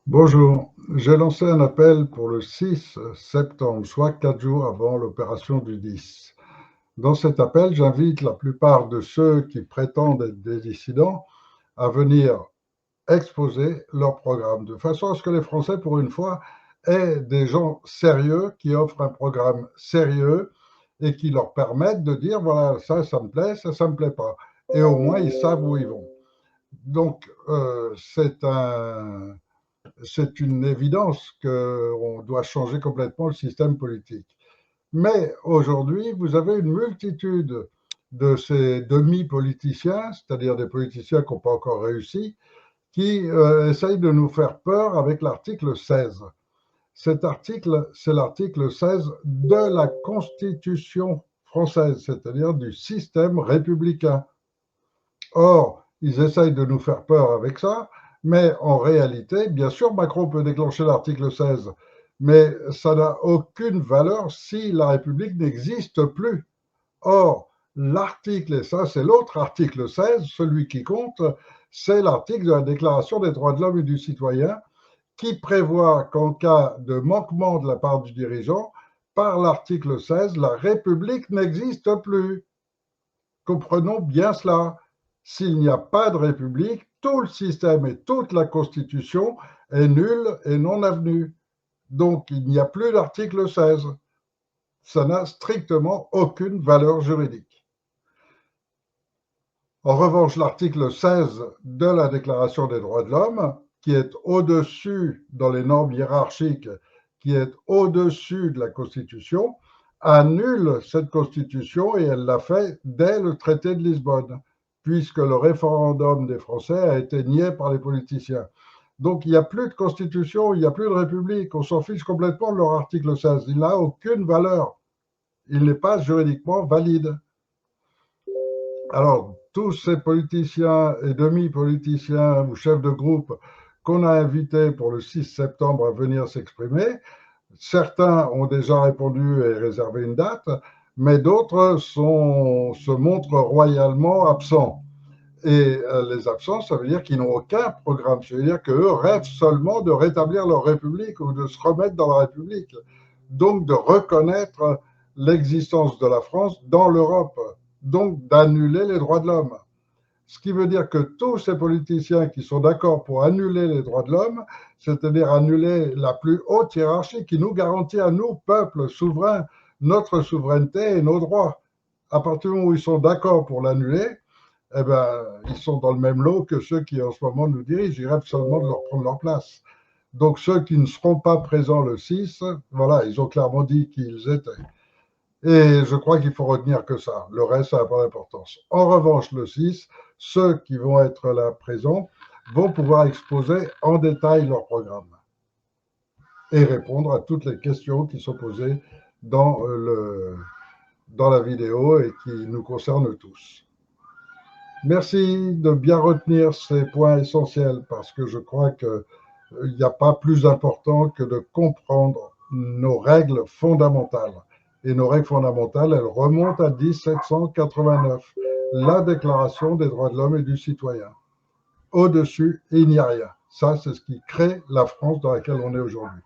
Bonjour, j'ai lancé un appel pour le 6 septembre, soit 4 jours avant l'opération du 10. Dans cet appel, j'invite la plupart de ceux qui prétendent être des dissidents à venir exposer leur programme, de façon à ce que les Français, pour une fois, aient des gens sérieux qui offrent un programme sérieux et qui leur permettent de dire, voilà, ça me plaît, ça me plaît pas. Et au moins, ils savent où ils vont. Donc, c'est une évidence qu'on doit changer complètement le système politique. Mais aujourd'hui, vous avez une multitude de ces demi-politiciens, c'est-à-dire des politiciens qui n'ont pas encore réussi, qui essayent de nous faire peur avec l'article 16. Cet article, c'est l'article 16 de la Constitution française, c'est-à-dire du système républicain. Or, ils essayent de nous faire peur avec ça, mais en réalité, bien sûr, Macron peut déclencher l'article 16, mais ça n'a aucune valeur si la République n'existe plus. Or, l'article, et ça c'est l'autre article 16, celui qui compte, c'est l'article de la Déclaration des droits de l'homme et du citoyen, qui prévoit qu'en cas de manquement de la part du dirigeant, par l'article 16, la République n'existe plus. Comprenons bien cela. S'il n'y a pas de République, tout le système et toute la Constitution est nul et non avenu. Donc, il n'y a plus d'article 16. Ça n'a strictement aucune valeur juridique. En revanche, l'article 16 de la Déclaration des droits de l'homme, qui est au-dessus dans les normes hiérarchiques, qui est au-dessus de la Constitution, annule cette Constitution et elle l'a fait dès le traité de Lisbonne, puisque le référendum des Français a été nié par les politiciens. Donc il n'y a plus de Constitution, il n'y a plus de République, on s'en fiche complètement de leur article 16. Il n'a aucune valeur, il n'est pas juridiquement valide. Alors, tous ces politiciens et demi-politiciens ou chefs de groupe qu'on a invités pour le 6 septembre à venir s'exprimer, certains ont déjà répondu et réservé une date, mais d'autres se montrent royalement absents. Et les absents, ça veut dire qu'ils n'ont aucun programme. Ça veut dire qu'eux rêvent seulement de rétablir leur République ou de se remettre dans la République. Donc de reconnaître l'existence de la France dans l'Europe. Donc d'annuler les droits de l'homme. Ce qui veut dire que tous ces politiciens qui sont d'accord pour annuler les droits de l'homme, c'est-à-dire annuler la plus haute hiérarchie qui nous garantit à nous, peuple souverain, notre souveraineté et nos droits. À partir du moment où ils sont d'accord pour l'annuler, eh ben, ils sont dans le même lot que ceux qui en ce moment nous dirigent. Ils rêvent seulement de leur prendre leur place. Donc ceux qui ne seront pas présents le 6, voilà, ils ont clairement dit qu'ils étaient. Et je crois qu'il faut retenir que ça. Le reste, ça n'a pas d'importance. En revanche, le 6, ceux qui vont être là présents vont pouvoir exposer en détail leur programme et répondre à toutes les questions qui sont posées dans la vidéo et qui nous concernent tous. Merci de bien retenir ces points essentiels parce que je crois qu'il n'y a pas plus important que de comprendre nos règles fondamentales. Et nos règles fondamentales, elles remontent à 1789, la Déclaration des droits de l'homme et du citoyen. Au-dessus, il n'y a rien. Ça, c'est ce qui crée la France dans laquelle on est aujourd'hui.